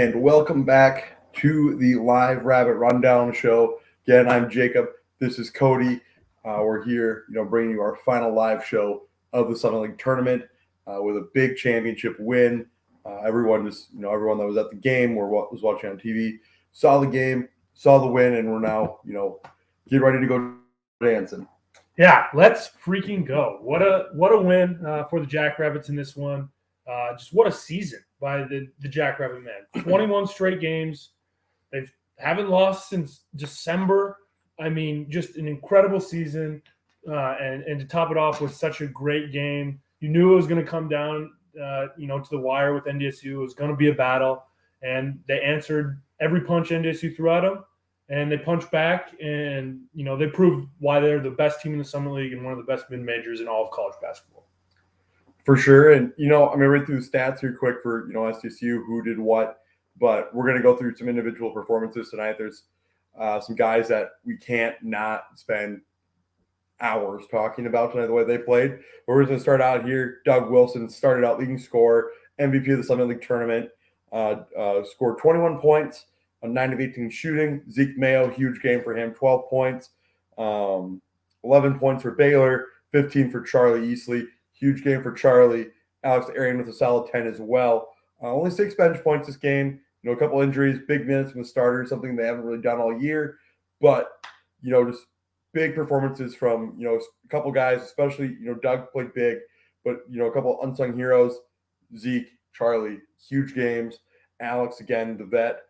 and welcome back to the Live Rabbit Rundown show. Again, I'm Jacob. This is Cody. We're here, bringing you our final live show of the Summit League tournament with a big championship win. Everyone that was at the game or was watching on TV saw the game, saw the win, and we're now, getting ready to go dancing. Yeah, let's freaking go! What a win for the Jackrabbits in this one. Just what a season by the Jackrabbit men. 21 straight games. They haven't lost since December. I mean, just an incredible season. And to top it off with such a great game. You knew it was going to come down, to the wire with NDSU. It was going to be a battle. And they answered every punch NDSU threw at them. And they punched back. And, they proved why they're the best team in the Summit League and one of the best mid-majors in all of college basketball. For sure. And, I'm going to read through the stats here quick for, SDSU, who did what. But we're going to go through some individual performances tonight. There's some guys that we can't not spend hours talking about tonight, the way they played. But we're going to start out here. Doug Wilson started out leading scorer, MVP of the Summit League tournament, scored 21 points on 9 of 18 shooting. Zeke Mayo, huge game for him, 12 points, 11 points for Baylor, 15 for Charlie Easley. Huge game for Charlie. Alex Arian with a solid 10 as well. Only 6 bench points this game. A couple injuries, big minutes from the starter, something they haven't really done all year. But, just big performances from, a couple guys, especially, Doug played big. But, a couple unsung heroes, Zeke, Charlie, huge games. Alex, again, the vet.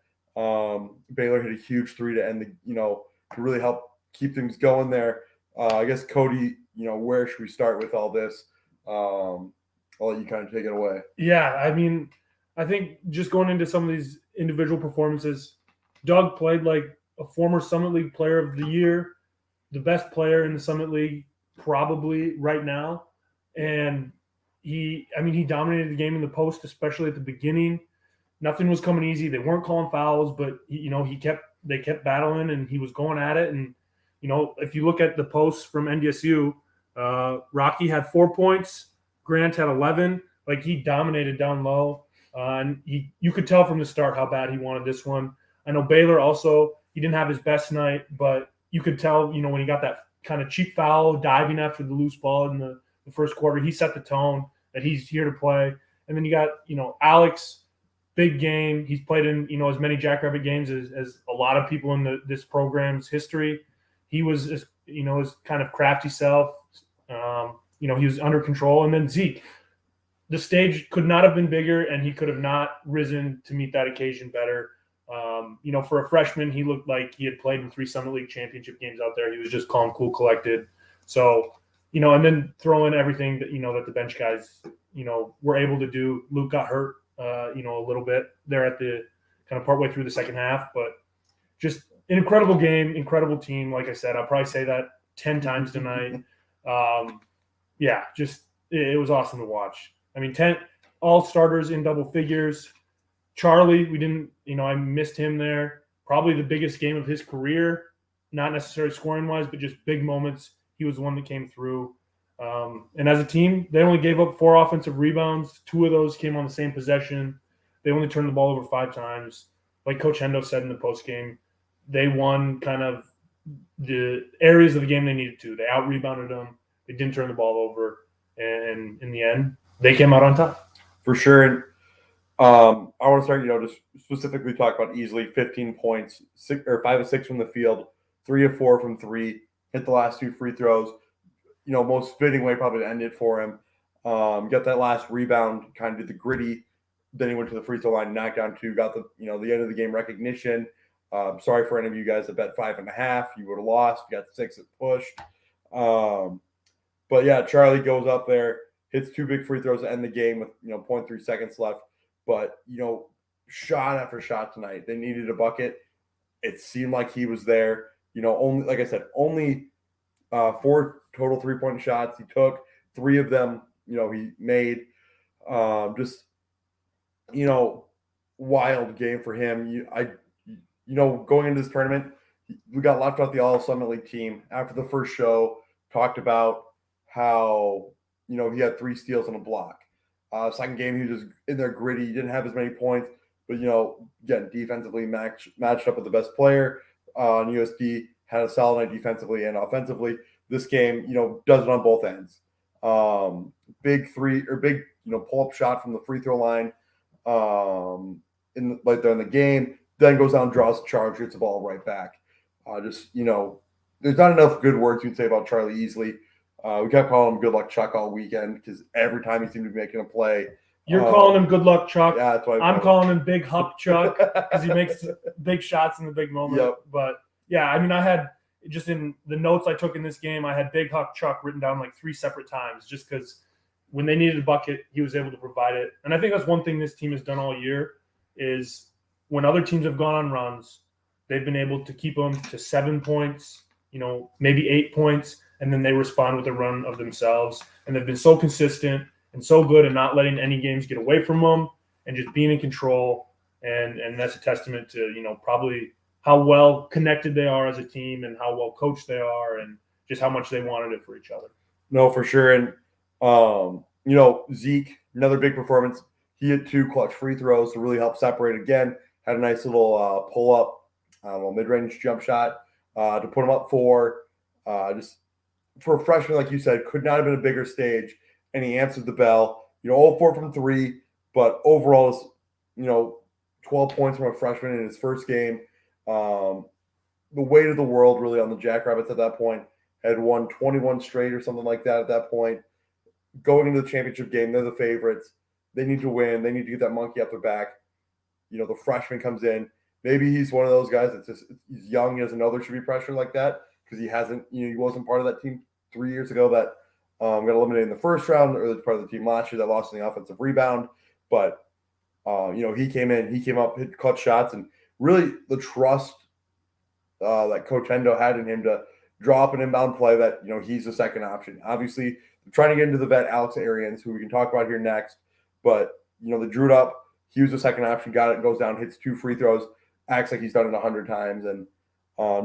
Baylor hit a huge 3 to end the, to really help keep things going there. I guess, Cody, where should we start with all this? I'll let you kind of take it away. Yeah, I mean, I think just going into some of these individual performances, Doug played like a former Summit League player of the year, the best player in the Summit League probably right now. And he dominated the game in the post, especially at the beginning. Nothing was coming easy. They weren't calling fouls, but they kept battling and he was going at it. And, if you look at the posts from NDSU, Rocky had 4 points. Grant had 11. Like, he dominated down low. And you could tell from the start how bad he wanted this one. I know Baylor also, he didn't have his best night, but you could tell, when he got that kind of cheap foul, diving after the loose ball in the first quarter, he set the tone that he's here to play. And then you got, Alex, big game. He's played in, as many Jackrabbit games as a lot of people in this program's history. He was, his kind of crafty self. He was under control. And then Zeke, the stage could not have been bigger, and he could have not risen to meet that occasion better. For a freshman, he looked like he had played in 3 Summit League championship games out there. He was just calm, cool, collected. So, and then throw in everything that, that the bench guys, were able to do. Luke got hurt, a little bit there at the kind of partway through the second half, but just an incredible game, incredible team. Like I said, I'll probably say that 10 times tonight. It was awesome to watch. I mean, 10 all starters in double figures. Charlie, I missed him there. Probably the biggest game of his career, not necessarily scoring wise, but just big moments. He was the one that came through. And as a team, they only gave up 4 offensive rebounds. 2 of those came on the same possession. They only turned the ball over 5 times. Like Coach Hendo said in the postgame, they won kind of the areas of the game they needed to. They out-rebounded them. They didn't turn the ball over. And in the end, they came out on top. For sure. And I want to start, just specifically talk about Easley. 15 points, 5 of 6 from the field, 3 of 4 from 3, hit the last 2 free throws. Most fitting way probably to end it for him. Got that last rebound, kind of did the gritty. Then he went to the free throw line, knocked down 2, got the the end of the game recognition. Sorry for any of you guys that bet 5.5. You would have lost. You got 6 that pushed. But yeah, Charlie goes up there, hits 2 big free throws to end the game with 0.3 seconds left. But shot after shot tonight, they needed a bucket. It seemed like he was there. Only, like I said, only 4 total 3-point shots he took. 3 of them, he made. Wild game for him. Going into this tournament, we got left off the All Summit League team after the first show. Talked about how he had 3 steals and a block. Second game, he was just in there gritty. He didn't have as many points, But, again, defensively matched up with the best player on USD, had a solid night defensively and offensively. This game, does it on both ends. Big pull-up shot from the free throw line right there in the game. Then goes down, draws a charge, gets the ball right back. There's not enough good words you can say about Charlie Easley. We kept calling him Good Luck Chuck all weekend because every time he seemed to be making a play. You're calling him Good Luck Chuck. Yeah, that's why I'm calling him Big Huck Chuck because he makes big shots in the big moment. Yep. But yeah, I mean, I had just in the notes I took in this game, I had Big Huck Chuck written down like 3 separate times just because when they needed a bucket, he was able to provide it. And I think that's one thing this team has done all year is when other teams have gone on runs, they've been able to keep them to 7 points, maybe 8 points, and then they respond with a run of themselves. And they've been so consistent and so good at not letting any games get away from them and just being in control. And that's a testament to, probably how well connected they are as a team and how well coached they are and just how much they wanted it for each other. No, for sure. And, Zeke, another big performance. He had 2 clutch free throws to really help separate again. Had a nice little pull-up, mid-range jump shot to put him up 4. Just for a freshman, like you said, could not have been a bigger stage. And he answered the bell. 0-4 from 3, but overall, 12 points from a freshman in his first game. The weight of the world really on the Jackrabbits at that point. Had won 21 straight or something like that at that point. Going into the championship game, they're the favorites. They need to win. They need to get that monkey off their back. The freshman comes in. Maybe he's one of those guys that's just he's young. He doesn't know there should be pressure like that because he hasn't. He wasn't part of that team 3 years ago that got eliminated in the first round, or part of the team last year that lost in the offensive rebound. But he came in, he came up, hit clutch shots, and really the trust that Coach Hendo had in him to draw up an inbound play that he's the second option. Obviously, they're trying to get into the vet Alex Arians, who we can talk about here next. But they drew it up. He was the second option, got it, goes down, hits 2 free throws, acts like he's done it 100 times, and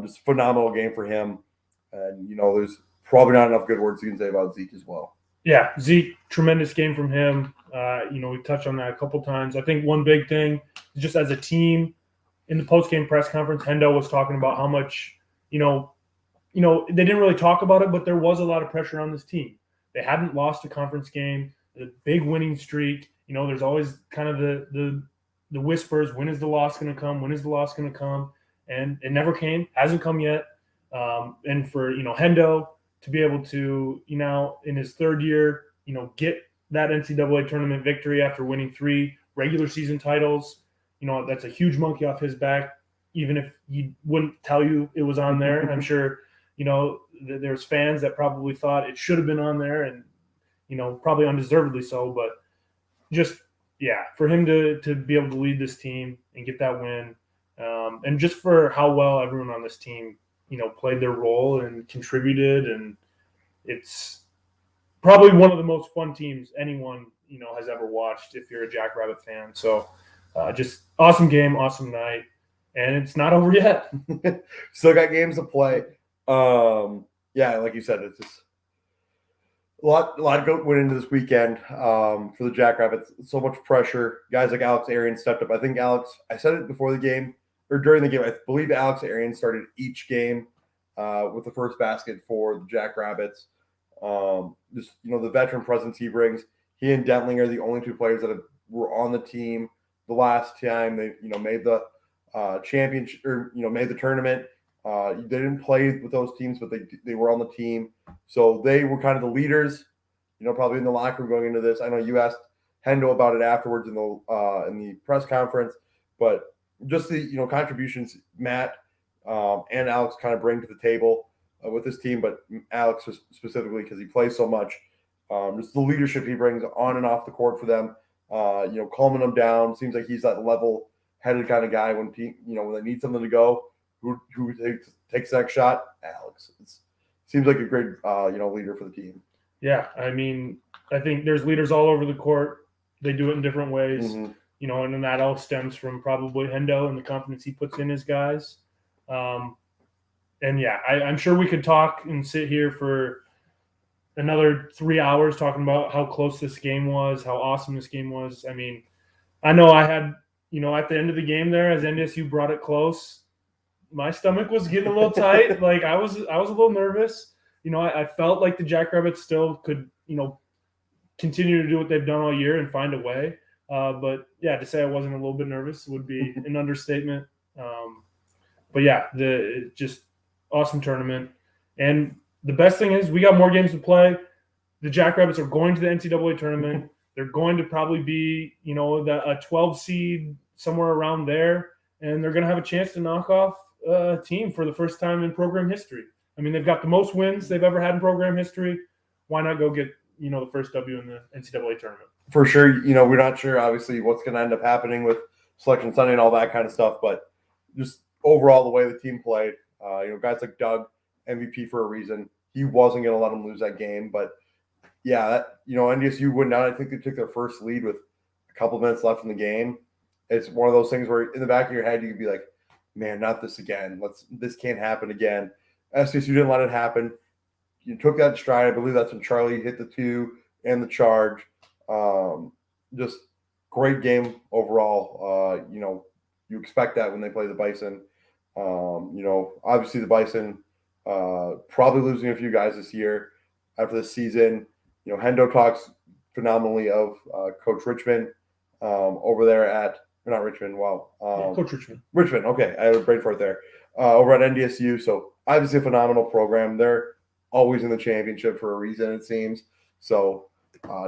just phenomenal game for him. And there's probably not enough good words you can say about Zeke as well. Yeah, Zeke, tremendous game from him. We touched on that a couple times. I think one big thing, just as a team, in the post-game press conference, Hendo was talking about how much, they didn't really talk about it, but there was a lot of pressure on this team. They hadn't lost a conference game, the big winning streak. There's always kind of the whispers, when is the loss going to come? When is the loss going to come? And it never came, hasn't come yet. And for, Hendo to be able to, in his third year, get that NCAA tournament victory after winning 3 regular season titles, that's a huge monkey off his back, even if he wouldn't tell you it was on there. I'm sure, there's fans that probably thought it should have been on there and, probably undeservedly so. But just, yeah, for him to be able to lead this team and get that win, and just for how well everyone on this team, played their role and contributed. And it's probably one of the most fun teams anyone, has ever watched if you're a Jackrabbit fan. So just awesome game, awesome night. And it's not over yet. Still got games to play. Yeah, like you said, it's just a lot went into this weekend for the Jackrabbits. So much pressure. Guys like Alex Arians stepped up. I think I said it before the game or during the game. I believe Alex Arians started each game with the first basket for the Jackrabbits. Just the veteran presence he brings. He and Dentling are the only 2 players that were on the team the last time they made the championship or made the tournament. They didn't play with those teams, but they were on the team, so they were kind of the leaders. Probably in the locker room going into this. I know you asked Hendo about it afterwards in the press conference, but just the contributions Matt and Alex kind of bring to the table with this team, but Alex specifically because he plays so much. Just the leadership he brings on and off the court for them. Calming them down. Seems like he's that level-headed kind of guy when when they need something to go. Who takes the next shot? Alex. Seems like a great leader for the team. Yeah, I mean, I think there's leaders all over the court. They do it in different ways, and then that all stems from probably Hendo and the confidence he puts in his guys. And yeah, I'm sure we could talk and sit here for another 3 hours talking about how close this game was, how awesome this game was. I mean, I know I had at the end of the game there, as NDSU brought it close, my stomach was getting a little tight. Like I was a little nervous. I felt like the Jackrabbits still could, continue to do what they've done all year and find a way. But yeah, to say I wasn't a little bit nervous would be an understatement. But yeah, just awesome tournament. And the best thing is we got more games to play. The Jackrabbits are going to the NCAA tournament. They're going to probably be, a 12 seed somewhere around there, and they're going to have a chance to knock off a team for the first time in program history. I mean, they've got the most wins they've ever had in program history. Why not go get, the first W in the NCAA tournament? For sure. We're not sure, obviously, what's going to end up happening with Selection Sunday and all that kind of stuff, but just overall, the way the team played, guys like Doug, MVP for a reason. He wasn't going to let them lose that game, but yeah, NDSU went down. I think they took their first lead with a couple minutes left in the game. It's one of those things where in the back of your head, you could be like, man, not this again. This can't happen again. SDSU didn't let it happen. You took that stride. I believe that's when Charlie hit the 2 and the charge. Just great game overall. You expect that when they play the Bison. Obviously the Bison probably losing a few guys this year after this season. Hendo talks phenomenally of Coach Richmond over there at – not Richmond, wow. Coach Richmond. Richmond, okay. I have a brain fart there. Over at NDSU. So obviously a phenomenal program. They're always in the championship for a reason, it seems. So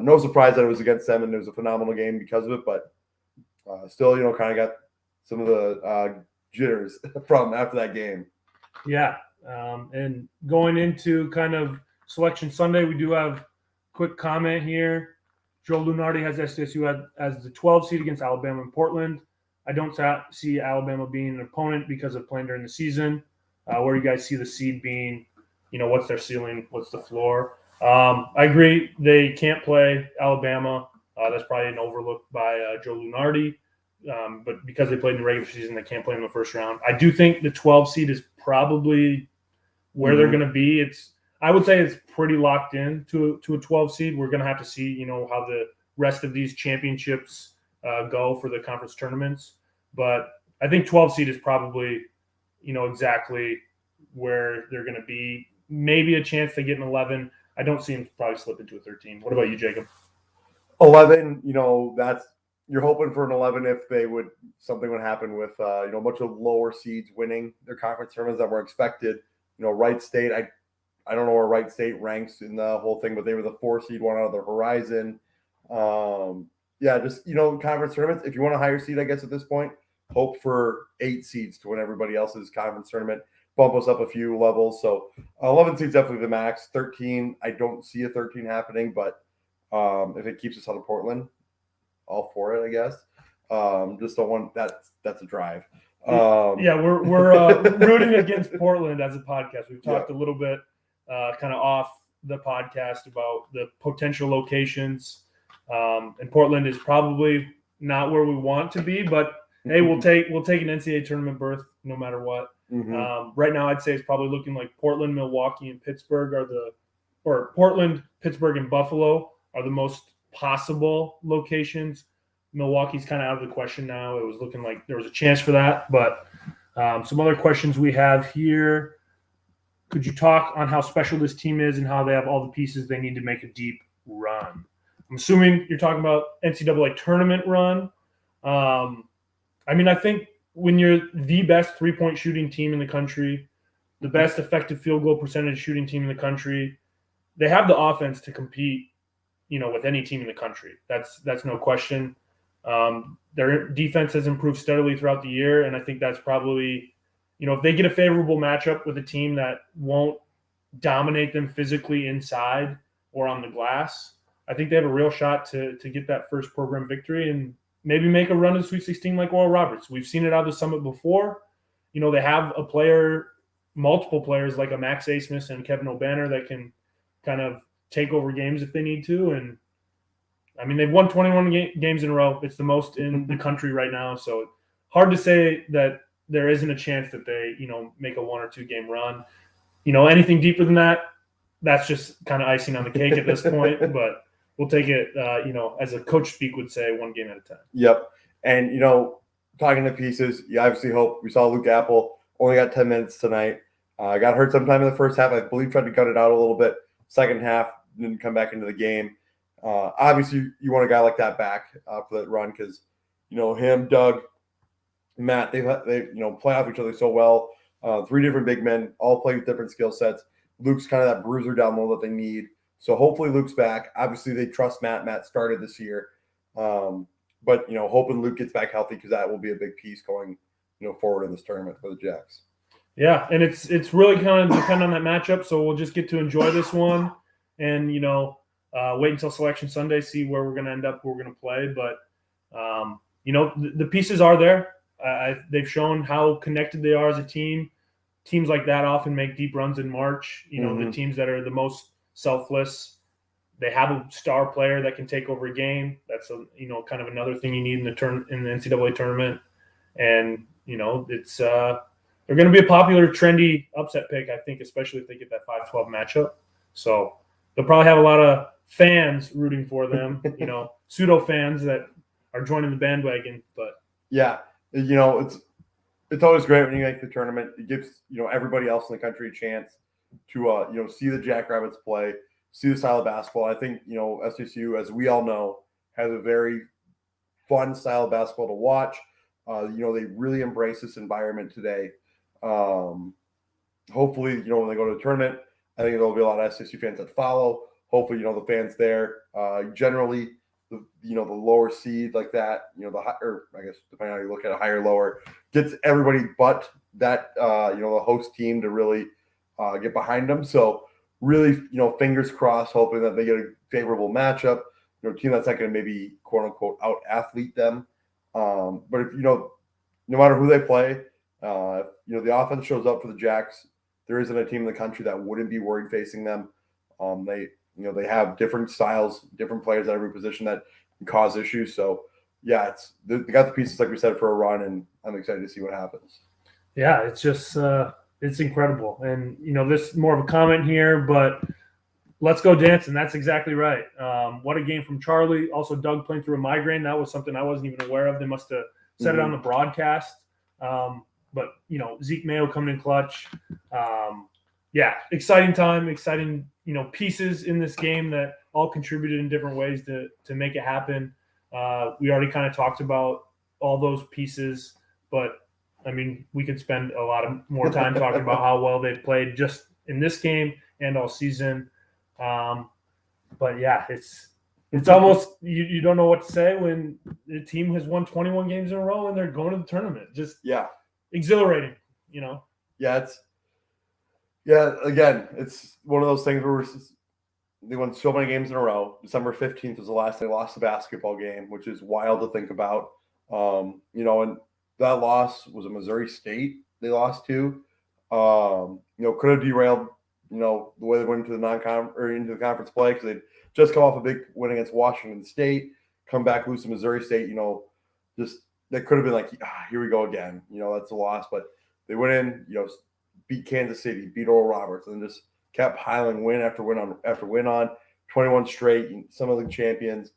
no surprise that it was against them and it was a phenomenal game because of it. But still, kind of got some of the jitters from after that game. Yeah. And going into kind of Selection Sunday, we do have quick comment here. Joe Lunardi has SDSU as the 12 seed against Alabama and Portland. I don't see Alabama being an opponent because of playing during the season. Where you guys see the seed being, what's their ceiling, what's the floor? I agree. They can't play Alabama. That's probably an overlook by Joe Lunardi. But because they played in the regular season, they can't play in the first round. I do think the 12 seed is probably where they're going to be. I would say it's pretty locked in to a 12 seed. We're going to have to see, how the rest of these championships go for the conference tournaments. But I think 12 seed is probably, exactly where they're going to be. Maybe a chance to get an 11. I don't see them probably slip into a 13. What about you, Jacob? 11, that's you're hoping for an 11 if something would happen with a bunch of lower seeds winning their conference tournaments that were expected. Wright State, I don't know where Wright State ranks in the whole thing, but they were the 4 seed, one out of the horizon. Just conference tournaments. If you want a higher seed, I guess at this point, hope for 8 seeds to win everybody else's conference tournament. Bump us up a few levels. So 11 seeds definitely the max. 13, I don't see a 13 happening, but if it keeps us out of Portland, all for it, I guess. Just don't want that's a drive. We're rooting against Portland as a podcast. We've talked a little bit kind of off the podcast about the potential locations. And Portland is probably not where we want to be, but hey, we'll take an NCAA tournament berth no matter what. Mm-hmm. Right now, I'd say it's probably looking like Portland, Milwaukee, and Pittsburgh or Portland, Pittsburgh, and Buffalo are the most possible locations. Milwaukee's kind of out of the question now. It was looking like there was a chance for that, but some other questions we have here. Could you talk on how special this team is and how they have all the pieces they need to make a deep run? I'm assuming you're talking about NCAA tournament run. I think when you're the best three-point shooting team in the country, the best effective field goal percentage shooting team in the country, they have the offense to compete, with any team in the country. That's no question. Their defense has improved steadily throughout the year, and I think that's probably, if they get a favorable matchup with a team that won't dominate them physically inside or on the glass, I think they have a real shot to get that first program victory and maybe make a run to the Sweet 16 like Oral Roberts. We've seen it out of the Summit before. They have multiple players like a Max Asmus and Kevin O'Banner that can kind of take over games if they need to. And they've won 21 games in a row. It's the most in the country right now. So hard to say that there isn't a chance that they, make a 1 or 2 game run. Anything deeper than that, that's just kind of icing on the cake at this point. But we'll take it, as a coach speak would say, 1 game at a time. Yep. And, talking to pieces, you obviously hope. We saw Luke Apple only got 10 minutes tonight. Got hurt sometime in the first half. I believe tried to cut it out a little bit. Second half, didn't come back into the game. Obviously, you want a guy like that back for that run because, him, Doug, Matt, they play off each other so well. 3 different big men, all play with different skill sets. Luke's kind of that bruiser down low that they need. So hopefully Luke's back. Obviously, they trust Matt. Matt started this year. But, hoping Luke gets back healthy because that will be a big piece going, forward in this tournament for the Jacks. Yeah, and it's really kind of depend on that matchup. So we'll just get to enjoy this one and, wait until Selection Sunday, see where we're going to end up, who we're going to play. But, the pieces are there. They've shown how connected they are as a team. Teams like that often make deep runs in March. The teams that are the most selfless, they have a star player that can take over a game. That's kind of another thing you need in the NCAA tournament. And it's they're going to be a popular, trendy upset pick, I think, especially if they get that 5-12 matchup. So they'll probably have a lot of fans rooting for them. Pseudo fans that are joining the bandwagon. But yeah, it's always great when you make the tournament. It gives everybody else in the country a chance to see the Jackrabbits play, see the style of basketball. I think SDSU, as we all know, has a very fun style of basketball to watch. They really embrace this environment today. Hopefully, when they go to the tournament, I think there'll be a lot of SDSU fans that follow. Hopefully, the fans there. Generally, the lower seed like that, the higher, I guess depending on how you look at it, higher, lower, gets everybody but that the host team to really get behind them. So really, fingers crossed, hoping that they get a favorable matchup. A team that's not going to maybe quote unquote out athlete them. But if no matter who they play, the offense shows up for the Jacks. There isn't a team in the country that wouldn't be worried facing them. They have different styles, different players at every position that can cause issues. So yeah, they got the pieces, like we said, for a run, and I'm excited to see what happens. Yeah, it's just it's incredible. And this is more of a comment here, but let's go dancing. That's exactly right. What a game from Charlie. Also, Doug playing through a migraine. That was something I wasn't even aware of. They must have said it on the broadcast. But Zeke Mayo coming in clutch. Yeah, exciting time, exciting, pieces in this game that all contributed in different ways to make it happen. We already kind of talked about all those pieces, but I mean, we could spend a lot of more time talking about how well they've played just in this game and all season. But yeah, it's almost you don't know what to say when the team has won 21 games in a row and they're going to the tournament. Just exhilarating, Again, it's one of those things where they won so many games in a row. December 15th was the last they lost the basketball game, which is wild to think about. And that loss was a Missouri State they lost to. Could have derailed, the way they went into the conference play because they'd just come off a big win against Washington State, come back, lose to Missouri State. Just that could have been like, here we go again. That's a loss, but they went in, beat Kansas City, beat Oral Roberts, and just kept piling win after win on 21 straight Summer League champions.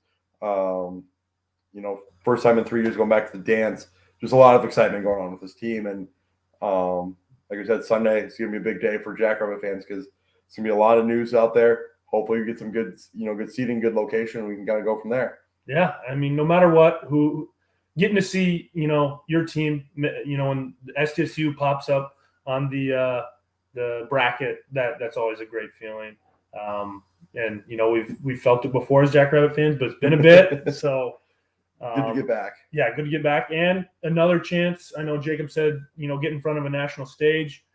First time in 3 years going back to the dance. There's a lot of excitement going on with this team, and like I said, Sunday it's going to be a big day for Jackrabbit fans because it's going to be a lot of news out there. Hopefully, we get some good, good seating, good location, and we can kind of go from there. Yeah, I mean, no matter what, getting to see your team, when the SDSU pops up on the bracket, that's always a great feeling. And we've felt it before as Jackrabbit fans, but it's been a bit. So good to get back. Yeah, good to get back. And another chance. I know Jacob said, get in front of a national stage.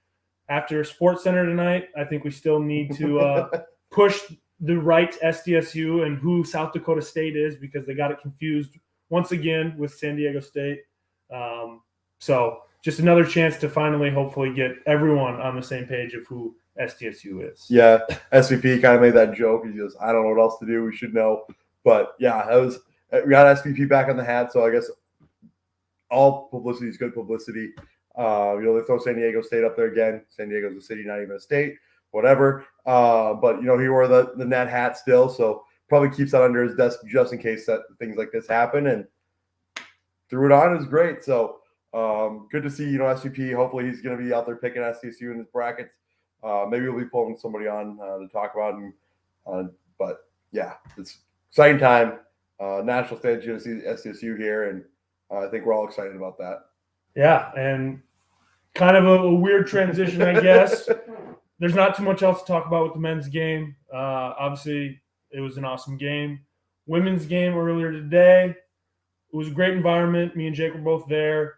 After Sports Center tonight, I think we still need to push the right SDSU and who South Dakota State is because they got it confused once again with San Diego State. So just another chance to finally, hopefully, get everyone on the same page of who SDSU is. Yeah, SVP kind of made that joke. He goes, I don't know what else to do. We should know. But, yeah, we got SVP back on the hat, so I guess all publicity is good publicity. They throw San Diego State up there again. San Diego's a city, not even a state, whatever. But, he wore the net hat still, so probably keeps that under his desk just in case that things like this happen. And threw it on. It was great. So good to see, SCP. Hopefully he's going to be out there picking SDSU in his brackets. Maybe we'll be pulling somebody on to talk about him. But yeah, it's exciting time. National stage SDSU here, and I think we're all excited about that. Yeah, and kind of a weird transition, I guess. There's not too much else to talk about with the men's game. Obviously, it was an awesome game. Women's game earlier today. It was a great environment. Me and Jake were both there.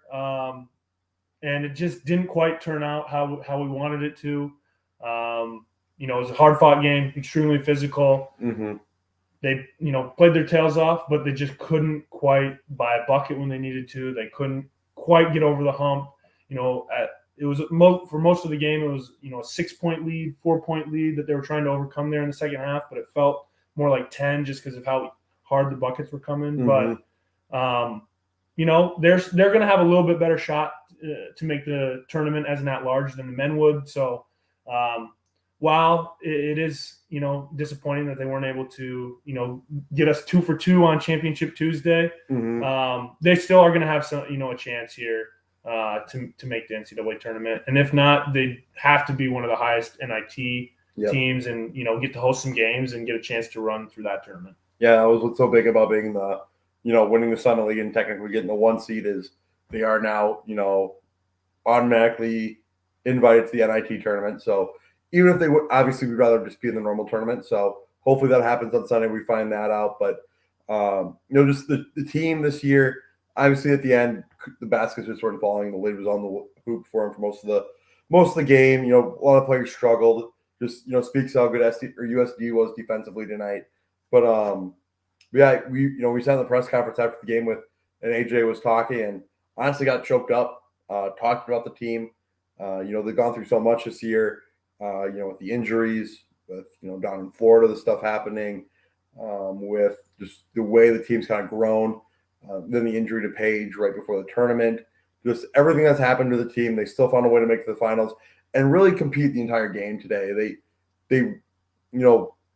And it just didn't quite turn out how we wanted it to. It was a hard-fought game, extremely physical. Mm-hmm. They, played their tails off, but they just couldn't quite buy a bucket when they needed to. They couldn't quite get over the hump. It was for most of the game, it was, a 6-point lead, 4-point lead that they were trying to overcome there in the second half, but it felt more like 10 just because of how hard the buckets were coming. Mm-hmm. But, they're going to have a little bit better shot to make the tournament as an at-large than the men would. So while it is, disappointing that they weren't able to, get us 2 for 2 on Championship Tuesday, Mm-hmm. they still are going to have some, a chance here to make the NCAA tournament. And if not, they have to be one of the highest NIT teams and, get to host some games and get a chance to run through that tournament. Yeah, that was what's so big about being the, winning the Summit League and technically getting the 1 seed is they are now, automatically invited to the NIT tournament. So even if they would, obviously we'd rather just be in the normal tournament. So hopefully that happens on Sunday. We find that out. But, just the team this year, obviously at the end, the baskets just weren't falling. The lid was on the hoop for him for most of the game. A lot of players struggled. Just, speaks how good USD was defensively tonight. But, yeah, we sat in the press conference after the game and AJ was talking and honestly got choked up, talking about the team. They've gone through so much this year, with the injuries, with, down in Florida, the stuff happening, with just the way the team's kind of grown, then the injury to Paige right before the tournament, just everything that's happened to the team. They still found a way to make it to the finals and really compete the entire game today. They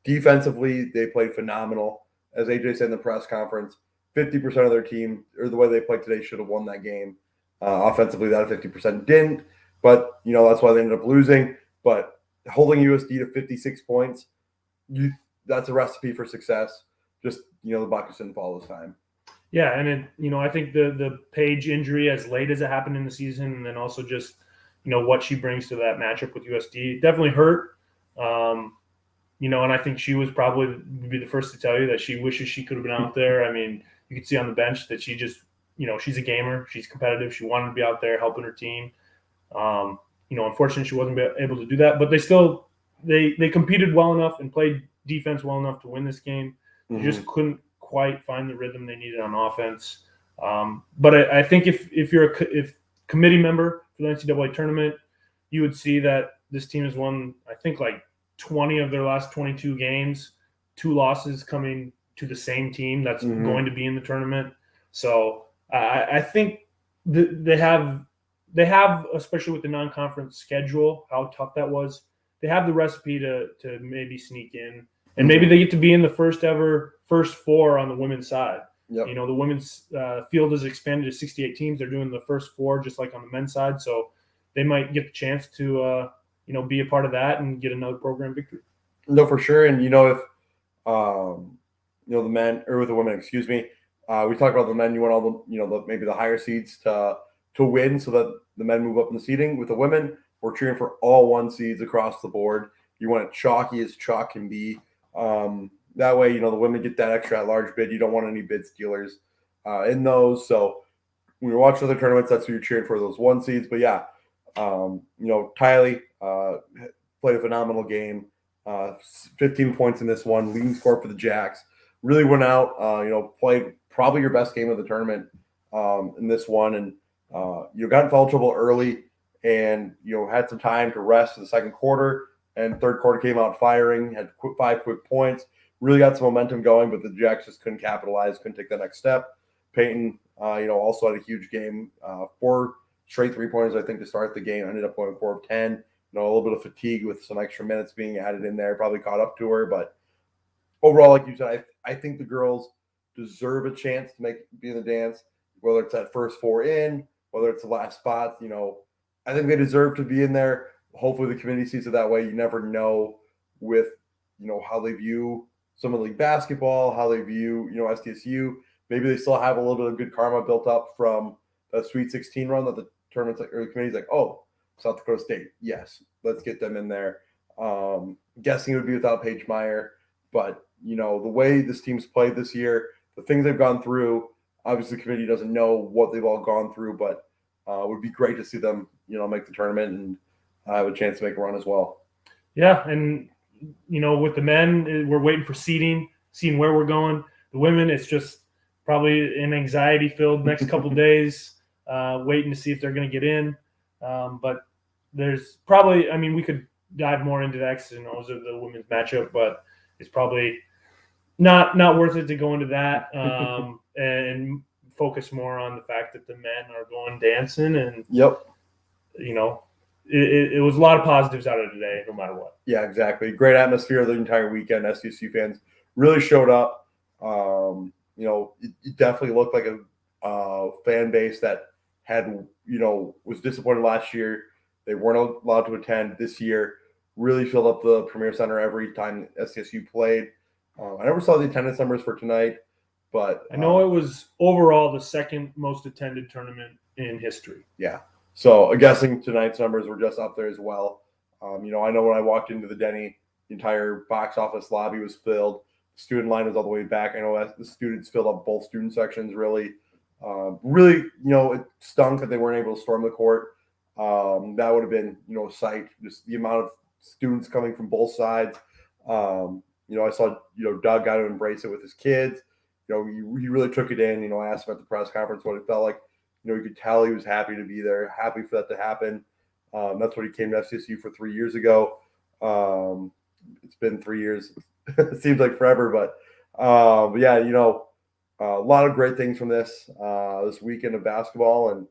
defensively, they played phenomenal. As AJ said in the press conference, 50% of their team, or the way they played today, should have won that game. Offensively, that 50% didn't. But, that's why they ended up losing. But holding USD to 56 points, that's a recipe for success. Just, the buckets didn't fall this time. Yeah, and I think the Paige injury, as late as it happened in the season, and then also just, what she brings to that matchup with USD, definitely hurt. And I think she would be the first to tell you that she wishes she could have been out there. I mean, you could see on the bench that she just, she's a gamer. She's competitive. She wanted to be out there helping her team. Unfortunately, she wasn't able to do that. But they competed well enough and played defense well enough to win this game. They just couldn't quite find the rhythm they needed on offense. But I think if you're a committee member for the NCAA tournament, you would see that this team has won, I think, like 20 of their last 22 games, 2 losses coming to the same team that's going to be in the tournament. So I think they have, especially with the non-conference schedule, how tough that was. They have the recipe to maybe sneak in, and maybe they get to be in the first 4 on the women's side. Yep. The women's field has expanded to 68 teams. They're doing the first 4 just like on the men's side. So they might get the chance to be a part of that and get another program victory. No, for sure. And if the men, or with the women, excuse me, we talked about the men. You want all the maybe the higher seeds to win, so that the men move up in the seeding. With the women, we're cheering for all 1 seeds across the board. You want it chalky as chalk can be. That way, the women get that extra at-large bid. You don't want any bid stealers in those. So when you watch other tournaments, that's who you're cheering for, those 1 seeds. But yeah, Tylee played a phenomenal game. 15 points in this one, leading score for the Jacks. Really went out, played probably your best game of the tournament in this one. And, got in foul trouble early and, had some time to rest in the second quarter. And third quarter came out firing, had 5 quick points, really got some momentum going, but the Jacks just couldn't capitalize, couldn't take that next step. Peyton, also had a huge game, 4 straight 3-pointers, I think, to start the game. Ended up going 4 of 10. A little bit of fatigue with some extra minutes being added in there, probably caught up to her. But overall, like you said, I think the girls deserve a chance to be in the dance. whether it's that first 4 in, whether it's the last spot, I think they deserve to be in there. Hopefully the committee sees it that way. You never know with, how they view Summer League basketball, how they view, SDSU. Maybe they still have a little bit of good karma built up from the Sweet 16 run that the tournament's or the committee's like, oh, South Dakota State, yes, let's get them in there. Guessing it would be without Paige Meyer, but the way this team's played this year, the things they've gone through, obviously the committee doesn't know what they've all gone through, but it would be great to see them, make the tournament and have a chance to make a run as well. Yeah, and with the men, we're waiting for seeding, seeing where we're going. The women, it's just probably an anxiety-filled next couple days, waiting to see if they're going to get in. But there's probably, we could dive more into the X's and O's of the women's matchup, but it's probably not worth it to go into that and focus more on the fact that the men are going dancing and yep. It was a lot of positives out of today, no matter what. Yeah, exactly. Great atmosphere the entire weekend. SDSU fans really showed up. It definitely looked like a fan base that had, was disappointed last year. They weren't allowed to attend this year. Really filled up the Premier Center every time SDSU played. I never saw the attendance numbers for tonight, but I know it was overall the second most attended tournament in history. Yeah. So I'm guessing tonight's numbers were just up there as well. I know when I walked into the Denny, the entire box office lobby was filled. The student line was all the way back. I know the students filled up both student sections really. It stunk that they weren't able to storm the court. That would have been, a sight, just the amount of students coming from both sides. I saw, Doug got to embrace it with his kids. He really took it in. I asked him at the press conference what it felt like. You could tell he was happy to be there, happy for that to happen. That's what he came to SDSU for 3 years ago. It's been 3 years. It seems like forever, but yeah, a lot of great things from this weekend of basketball, and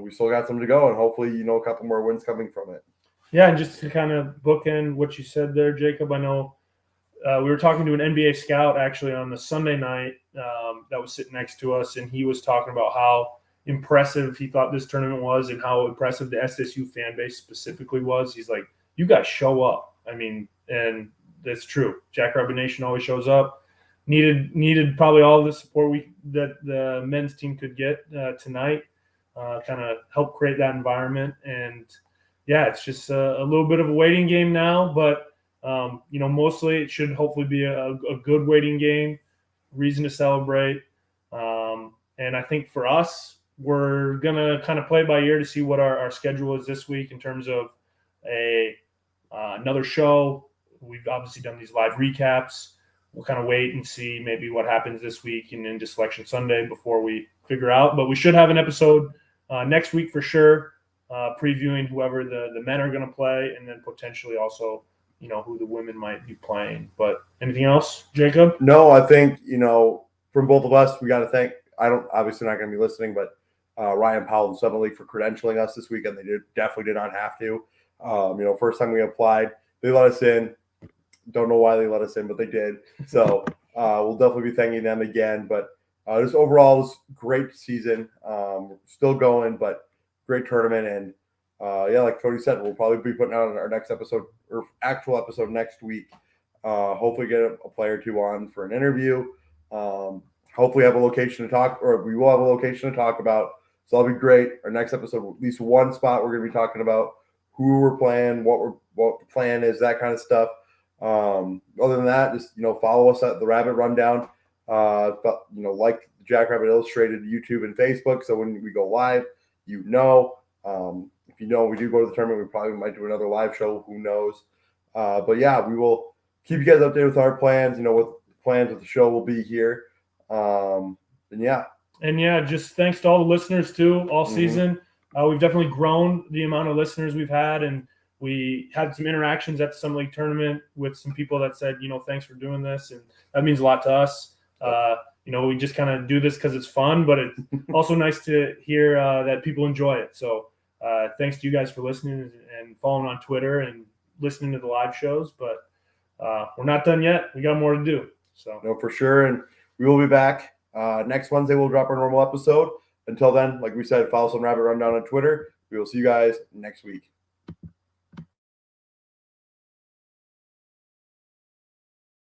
we still got some to go, and hopefully, a couple more wins coming from it. Yeah, and just to kind of bookend what you said there, Jacob, I know we were talking to an NBA scout actually on the Sunday night that was sitting next to us, and he was talking about how impressive he thought this tournament was and how impressive the SDSU fan base specifically was. He's like, you guys show up. And that's true. Jackrabbit Nation always shows up. Needed probably all the support that the men's team could get tonight, kind of help create that environment. And yeah, it's just a little bit of a waiting game now, but mostly it should hopefully be a good waiting game, reason to celebrate. And I think for us, we're going to kind of play by ear to see what our schedule is this week in terms of another show. We've obviously done these live recaps. We'll kind of wait and see maybe what happens this week and into Selection Sunday before we figure out. But we should have an episode next week for sure, previewing whoever the men are going to play, and then potentially also, who the women might be playing. But anything else, Jacob? No, I think, from both of us, we got to thank, obviously not going to be listening, but Ryan Powell and Summer League for credentialing us this weekend. They definitely did not have to. First time we applied, they let us in. Don't know why they let us in, but they did. So we'll definitely be thanking them again. But just overall, it was a great season. Still going, but great tournament. And like Cody said, we'll probably be putting out our next episode or actual episode next week. Hopefully get a player or two on for an interview. Hopefully have a location to talk, or we will have a location to talk about. So that'll be great. Our next episode, at least one spot we're going to be talking about who we're playing, what the plan is, that kind of stuff. Other than that, just follow us at the Rabbit Rundown. Like the Jackrabbit Illustrated YouTube and Facebook. So when we go live, if we do go to the tournament, we probably might do another live show. Who knows? But yeah, we will keep you guys updated with our plans. What plans with the show will be here. And just thanks to all the listeners too, all season. We've definitely grown the amount of listeners we've had, and we had some interactions at the Summer League tournament with some people that said, thanks for doing this, and that means a lot to us. We just kind of do this because it's fun, but it's also nice to hear that people enjoy it. So thanks to you guys for listening and following on Twitter and listening to the live shows. But we're not done yet. We got more to do. So no, for sure, and we will be back Next Wednesday, we'll drop our normal episode. Until then, like we said, follow us on Rabbit Rundown on Twitter. We will see you guys next week.